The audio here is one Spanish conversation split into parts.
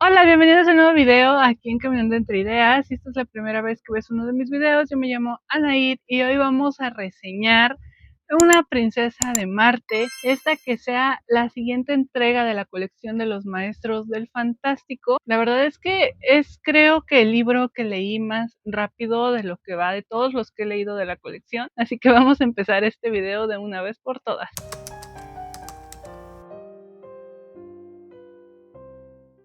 Hola, bienvenidos a un nuevo video aquí en Caminando Entre Ideas. Si esta es la primera vez que ves uno de mis videos, yo me llamo Anaid y hoy vamos a reseñar Una princesa de Marte, esta que sea la siguiente entrega de la colección de los maestros del fantástico. La verdad es que creo que el libro que leí más rápido de lo que va de todos los que he leído de la colección, así que vamos a empezar este video de una vez por todas.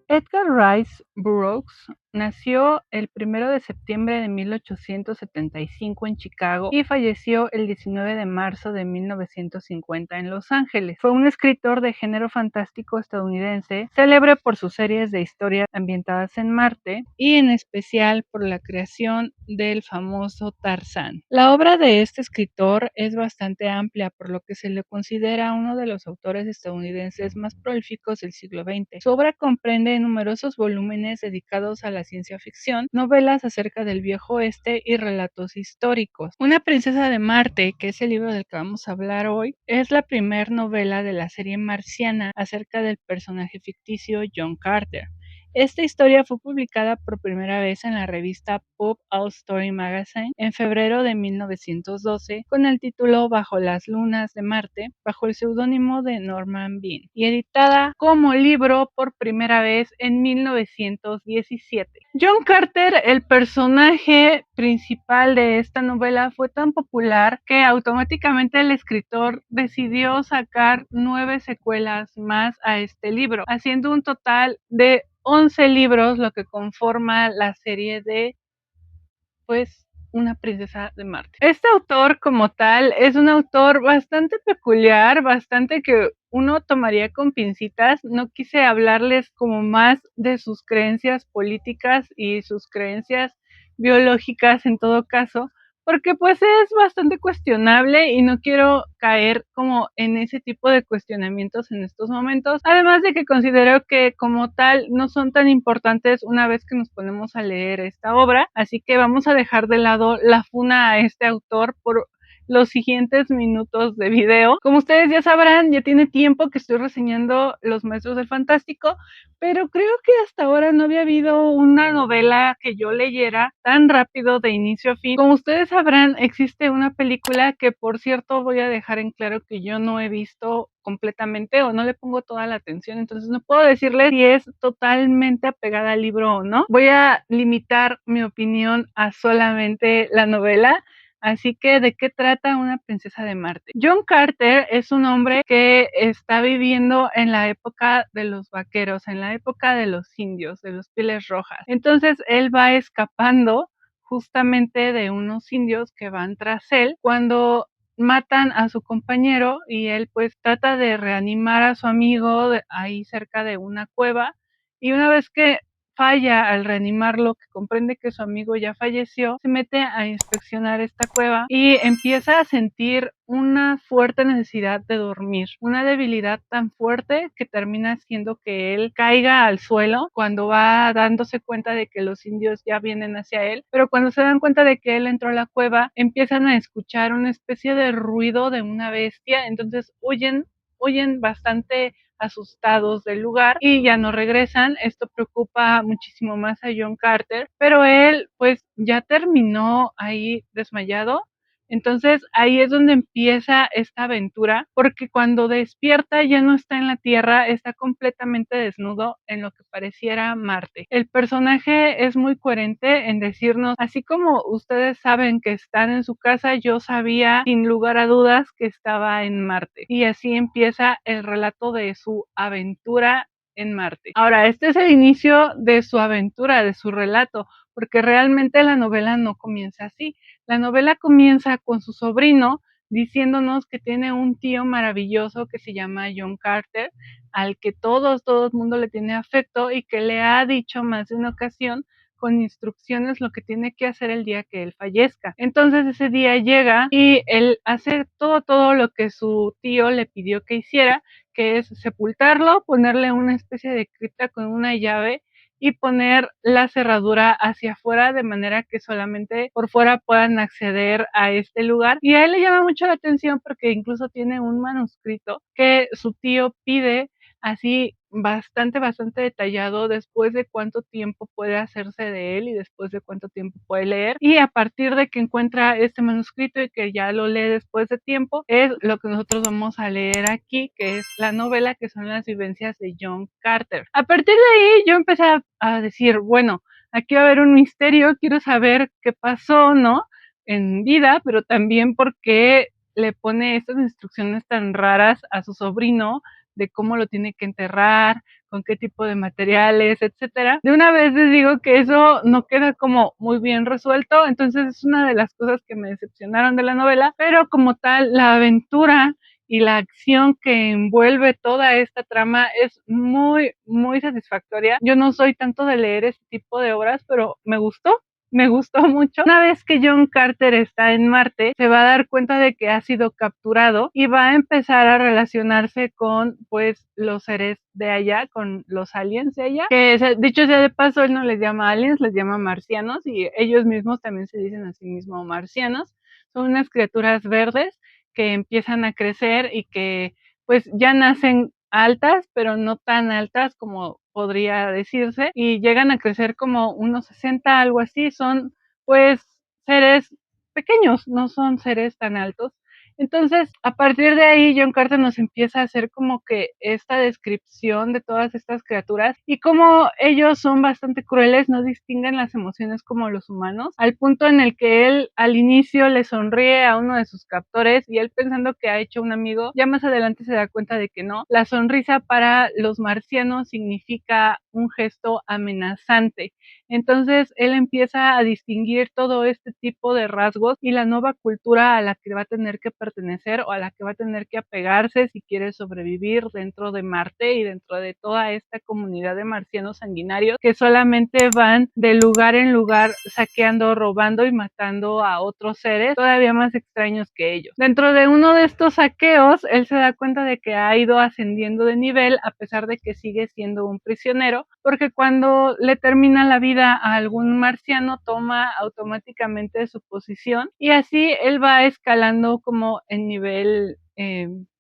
Edgar Rice Burroughs nació el 1 de septiembre de 1875 en Chicago y falleció el 19 de marzo de 1950 en Los Ángeles. Fue un escritor de género fantástico estadounidense, célebre por sus series de historias ambientadas en Marte y en especial por la creación del famoso Tarzán. La obra de este escritor es bastante amplia, por lo que se le considera uno de los autores estadounidenses más prolíficos del siglo XX. Su obra comprende numerosos volúmenes dedicados a la ciencia ficción, novelas acerca del viejo oeste y relatos históricos. Una princesa de Marte, que es el libro del que vamos a hablar hoy, es la primera novela de la serie marciana acerca del personaje ficticio John Carter. Esta historia fue publicada por primera vez en la revista Pop Out Story Magazine en febrero de 1912 con el título Bajo las lunas de Marte, bajo el seudónimo de Norman Bean, y editada como libro por primera vez en 1917. John Carter, el personaje principal de esta novela, fue tan popular que automáticamente el escritor decidió sacar 9 secuelas más a este libro, haciendo un total de 11 libros, lo que conforma la serie de, Una princesa de Marte. Este autor como tal es un autor bastante peculiar, bastante que uno tomaría con pincitas. No quise hablarles como más de sus creencias políticas y sus creencias biológicas en todo caso, porque pues es bastante cuestionable y no quiero caer como en ese tipo de cuestionamientos en estos momentos, además de que considero que como tal no son tan importantes una vez que nos ponemos a leer esta obra, así que vamos a dejar de lado la funa a este autor por los siguientes minutos de video. Como ustedes ya sabrán, ya tiene tiempo que estoy reseñando Los Maestros del Fantástico, pero creo que hasta ahora no había habido una novela que yo leyera tan rápido de inicio a fin. Como ustedes sabrán, existe una película que, por cierto, voy a dejar en claro que yo no he visto completamente o no le pongo toda la atención, entonces no puedo decirles si es totalmente apegada al libro o no. Voy a limitar mi opinión a solamente la novela. Así que, ¿de qué trata Una princesa de Marte? John Carter es un hombre que está viviendo en la época de los vaqueros, en la época de los indios, de los pieles rojas. Entonces, él va escapando justamente de unos indios que van tras él cuando matan a su compañero y él pues trata de reanimar a su amigo ahí cerca de una cueva, y una vez que falla al reanimarlo, que comprende que su amigo ya falleció, se mete a inspeccionar esta cueva y empieza a sentir una fuerte necesidad de dormir, una debilidad tan fuerte que termina haciendo que él caiga al suelo cuando va dándose cuenta de que los indios ya vienen hacia él, pero cuando se dan cuenta de que él entró a la cueva, empiezan a escuchar una especie de ruido de una bestia, entonces huyen bastante asustados del lugar y ya no regresan. Esto preocupa muchísimo más a John Carter, pero él pues ya terminó ahí desmayado. Entonces ahí es donde empieza esta aventura, porque cuando despierta ya no está en la Tierra, está completamente desnudo en lo que pareciera Marte. El personaje es muy coherente en decirnos, así como ustedes saben que están en su casa, yo sabía sin lugar a dudas que estaba en Marte. Y así empieza el relato de su aventura en Marte. Ahora, este es el inicio de su aventura, de su relato, porque realmente la novela no comienza así. La novela comienza con su sobrino diciéndonos que tiene un tío maravilloso que se llama John Carter, al que todo el mundo le tiene afecto y que le ha dicho más de una ocasión con instrucciones lo que tiene que hacer el día que él fallezca. Entonces ese día llega y él hace todo lo que su tío le pidió que hiciera, que es sepultarlo, ponerle una especie de cripta con una llave y poner la cerradura hacia afuera de manera que solamente por fuera puedan acceder a este lugar. Y a él le llama mucho la atención porque incluso tiene un manuscrito que su tío pide así bastante detallado después de cuánto tiempo puede hacerse de él y después de cuánto tiempo puede leer. Y a partir de que encuentra este manuscrito y que ya lo lee después de tiempo, es lo que nosotros vamos a leer aquí, que es la novela, que son las vivencias de John Carter. A partir de ahí yo empecé a decir, bueno, aquí va a haber un misterio, quiero saber qué pasó, ¿no? En vida, pero también por qué le pone estas instrucciones tan raras a su sobrino de cómo lo tiene que enterrar, con qué tipo de materiales, etcétera. De una vez les digo que eso no queda como muy bien resuelto, entonces es una de las cosas que me decepcionaron de la novela, pero como tal, la aventura y la acción que envuelve toda esta trama es muy satisfactoria. Yo no soy tanto de leer este tipo de obras, pero me gustó mucho. Una vez que John Carter está en Marte, se va a dar cuenta de que ha sido capturado y va a empezar a relacionarse con, pues, los seres de allá, con los aliens de allá, que dicho sea de paso, él no les llama aliens, les llama marcianos, y ellos mismos también se dicen a sí mismos marcianos. Son unas criaturas verdes que empiezan a crecer y que, pues, ya nacen altas, pero no tan altas como podría decirse, y llegan a crecer como unos 60, algo así. Son, pues, seres pequeños, no son seres tan altos. Entonces, a partir de ahí, John Carter nos empieza a hacer como que esta descripción de todas estas criaturas y cómo ellos son bastante crueles, no distinguen las emociones como los humanos, al punto en el que él al inicio le sonríe a uno de sus captores y él pensando que ha hecho un amigo, ya más adelante se da cuenta de que no. La sonrisa para los marcianos significa un gesto amenazante. Entonces él empieza a distinguir todo este tipo de rasgos y la nueva cultura a la que va a tener que pertenecer o a la que va a tener que apegarse si quiere sobrevivir dentro de Marte y dentro de toda esta comunidad de marcianos sanguinarios que solamente van de lugar en lugar saqueando, robando y matando a otros seres todavía más extraños que ellos. Dentro de uno de estos saqueos, él se da cuenta de que ha ido ascendiendo de nivel a pesar de que sigue siendo un prisionero, porque cuando le termina la vida a algún marciano toma automáticamente su posición y así él va escalando como en nivel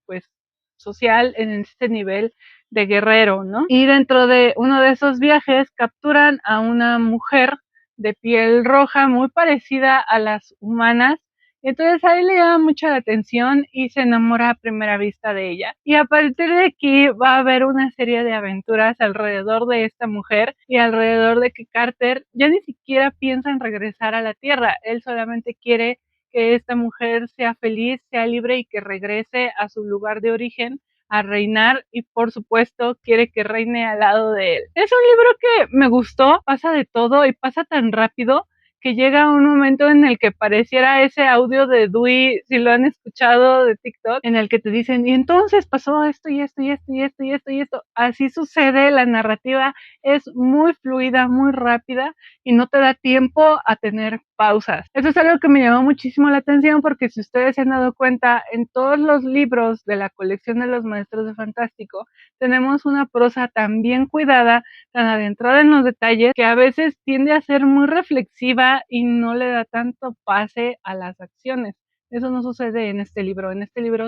pues social, en este nivel de guerrero, ¿no? Y dentro de uno de esos viajes capturan a una mujer de piel roja muy parecida a las humanas. Entonces ahí le llama mucho la atención y se enamora a primera vista de ella. Y a partir de aquí va a haber una serie de aventuras alrededor de esta mujer y alrededor de que Carter ya ni siquiera piensa en regresar a la Tierra. Él solamente quiere que esta mujer sea feliz, sea libre y que regrese a su lugar de origen a reinar y por supuesto quiere que reine al lado de él. Es un libro que me gustó, pasa de todo y pasa tan rápido que llega un momento en el que pareciera ese audio de Dewey, si lo han escuchado de TikTok, en el que te dicen, y entonces pasó esto y esto y esto y esto y esto y esto. Así sucede, la narrativa es muy fluida, muy rápida y no te da tiempo a tener pausas. Eso es algo que me llamó muchísimo la atención porque si ustedes se han dado cuenta, en todos los libros de la colección de los Maestros de Fantástico, tenemos una prosa tan bien cuidada, tan adentrada en los detalles, que a veces tiende a ser muy reflexiva y no le da tanto pase a las acciones. Eso no sucede en este libro. En este libro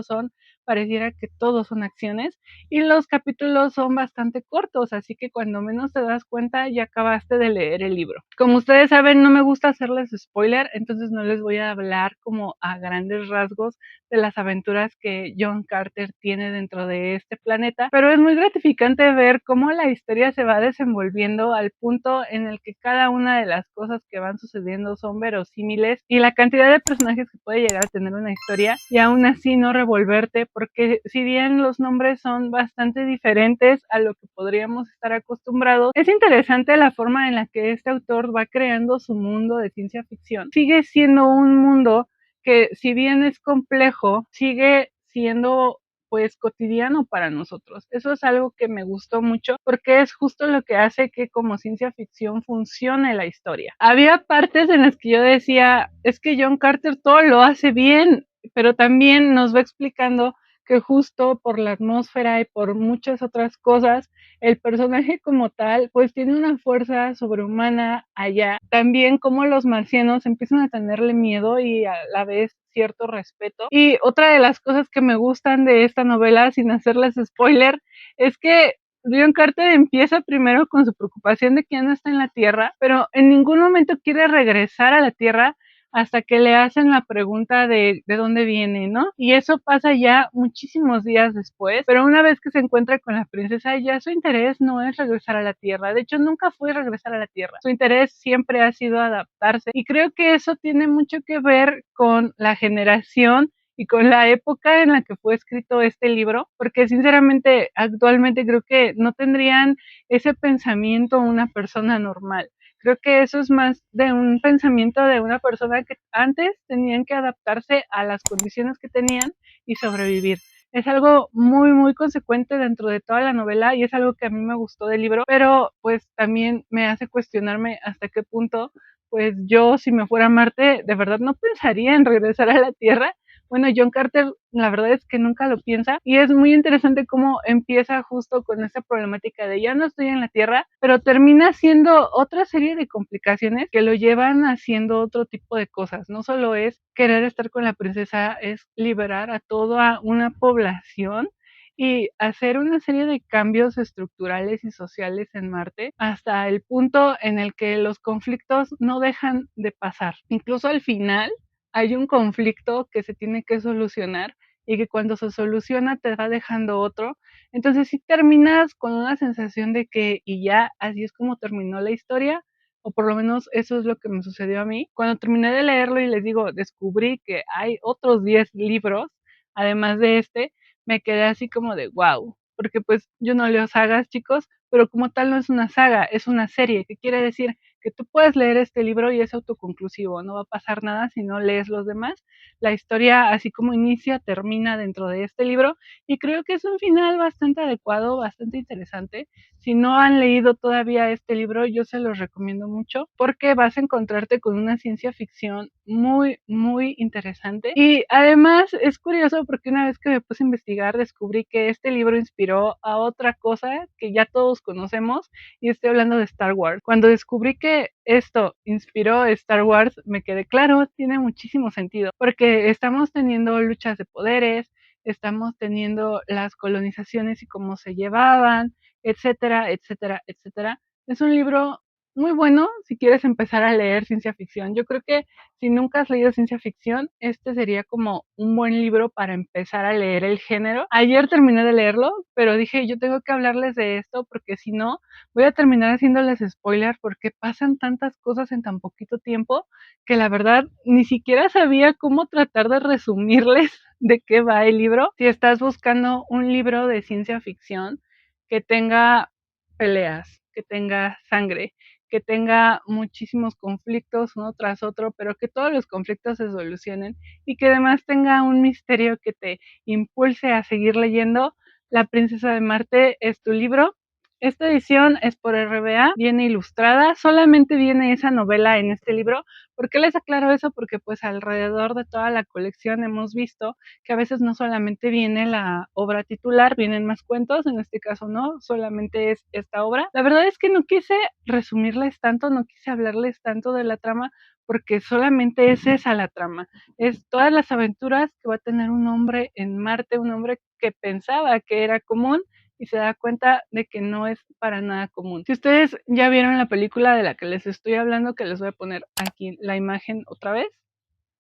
pareciera que todos son acciones y los capítulos son bastante cortos, así que cuando menos te das cuenta ya acabaste de leer el libro. Como ustedes saben, no me gusta hacerles spoiler, entonces no les voy a hablar como a grandes rasgos de las aventuras que John Carter tiene dentro de este planeta, pero es muy gratificante ver cómo la historia se va desenvolviendo al punto en el que cada una de las cosas que van sucediendo son verosímiles y la cantidad de personajes que puede llegar a tener una historia y aún así no revolverte, porque si bien los nombres son bastante diferentes a lo que podríamos estar acostumbrados, es interesante la forma en la que este autor va creando su mundo de ciencia ficción. Sigue siendo un mundo que si bien es complejo, sigue siendo pues cotidiano para nosotros. Eso es algo que me gustó mucho porque es justo lo que hace que como ciencia ficción funcione la historia. Había partes en las que yo decía, es que John Carter todo lo hace bien, pero también nos va explicando que justo por la atmósfera y por muchas otras cosas, el personaje como tal, pues tiene una fuerza sobrehumana allá. También como los marcianos empiezan a tenerle miedo y a la vez cierto respeto. Y otra de las cosas que me gustan de esta novela, sin hacerles spoiler, es que John Carter empieza primero con su preocupación de que ya no está en la Tierra, pero en ningún momento quiere regresar a la Tierra hasta que le hacen la pregunta de dónde viene, ¿no? Y eso pasa ya muchísimos días después, pero una vez que se encuentra con la princesa, ya su interés no es regresar a la Tierra. De hecho, nunca fue regresar a la Tierra. Su interés siempre ha sido adaptarse. Y creo que eso tiene mucho que ver con la generación y con la época en la que fue escrito este libro, porque sinceramente actualmente creo que no tendrían ese pensamiento una persona normal. Creo que eso es más de un pensamiento de una persona que antes tenían que adaptarse a las condiciones que tenían y sobrevivir. Es algo muy, muy consecuente dentro de toda la novela y es algo que a mí me gustó del libro, pero pues también me hace cuestionarme hasta qué punto, pues yo si me fuera a Marte, de verdad no pensaría en regresar a la Tierra. Bueno, John Carter, la verdad es que nunca lo piensa y es muy interesante cómo empieza justo con esta problemática de ya no estoy en la Tierra, pero termina haciendo otra serie de complicaciones que lo llevan haciendo otro tipo de cosas. No solo es querer estar con la princesa, es liberar a toda una población y hacer una serie de cambios estructurales y sociales en Marte hasta el punto en el que los conflictos no dejan de pasar. Incluso al final hay un conflicto que se tiene que solucionar y que cuando se soluciona te va dejando otro. Entonces sí terminas con una sensación de que y ya así es como terminó la historia, o por lo menos eso es lo que me sucedió a mí. Cuando terminé de leerlo y les digo, descubrí que hay otros 10 libros, además de este, me quedé así como de wow, porque pues yo no leo sagas, chicos, pero como tal no es una saga, es una serie, que quiere decir que tú puedes leer este libro y es autoconclusivo, no va a pasar nada si no lees los demás. La historia, así como inicia, termina dentro de este libro y creo que es un final bastante adecuado, bastante interesante. Si no han leído todavía este libro, yo se los recomiendo mucho porque vas a encontrarte con una ciencia ficción muy, muy interesante. Y además es curioso porque una vez que me puse a investigar, descubrí que este libro inspiró a otra cosa que ya todos conocemos y estoy hablando de Star Wars. Cuando descubrí que esto inspiró Star Wars, me quedé claro, tiene muchísimo sentido, porque estamos teniendo luchas de poderes, estamos teniendo las colonizaciones y cómo se llevaban, etcétera, etcétera, etcétera. Es un libro muy bueno si quieres empezar a leer ciencia ficción. Yo creo que si nunca has leído ciencia ficción, este sería como un buen libro para empezar a leer el género. Ayer terminé de leerlo, pero dije, yo tengo que hablarles de esto porque si no, voy a terminar haciéndoles spoiler porque pasan tantas cosas en tan poquito tiempo que la verdad ni siquiera sabía cómo tratar de resumirles de qué va el libro. Si estás buscando un libro de ciencia ficción que tenga peleas, que tenga sangre, que tenga muchísimos conflictos uno tras otro, pero que todos los conflictos se solucionen y que además tenga un misterio que te impulse a seguir leyendo, La princesa de Marte es tu libro. Esta edición es por RBA, viene ilustrada, solamente viene esa novela en este libro. ¿Por qué les aclaro eso? Porque pues alrededor de toda la colección hemos visto que a veces no solamente viene la obra titular, vienen más cuentos, en este caso no, solamente es esta obra. La verdad es que no quise resumirles tanto, no quise hablarles tanto de la trama, porque solamente es esa la trama, es todas las aventuras que va a tener un hombre en Marte, un hombre que pensaba que era común y se da cuenta de que no es para nada común. Si ustedes ya vieron la película de la que les estoy hablando, que les voy a poner aquí la imagen otra vez,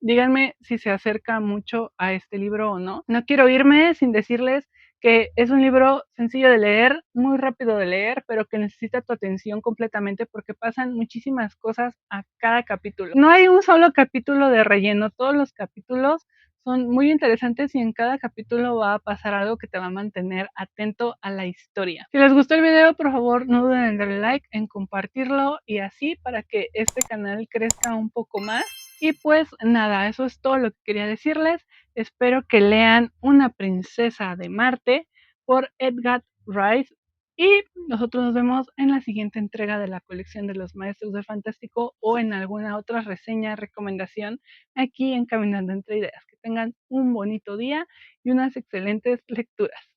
díganme si se acerca mucho a este libro o no. No quiero irme sin decirles que es un libro sencillo de leer, muy rápido de leer, pero que necesita tu atención completamente porque pasan muchísimas cosas a cada capítulo. No hay un solo capítulo de relleno, todos los capítulos son muy interesantes y en cada capítulo va a pasar algo que te va a mantener atento a la historia. Si les gustó el video, por favor no duden en darle like, en compartirlo y así para que este canal crezca un poco más. Y pues nada, eso es todo lo que quería decirles. Espero que lean Una princesa de Marte por Edgar Rice. Y nosotros nos vemos en la siguiente entrega de la colección de los Maestros del Fantástico o en alguna otra reseña, recomendación aquí en Caminando entre Ideas. Que tengan un bonito día y unas excelentes lecturas.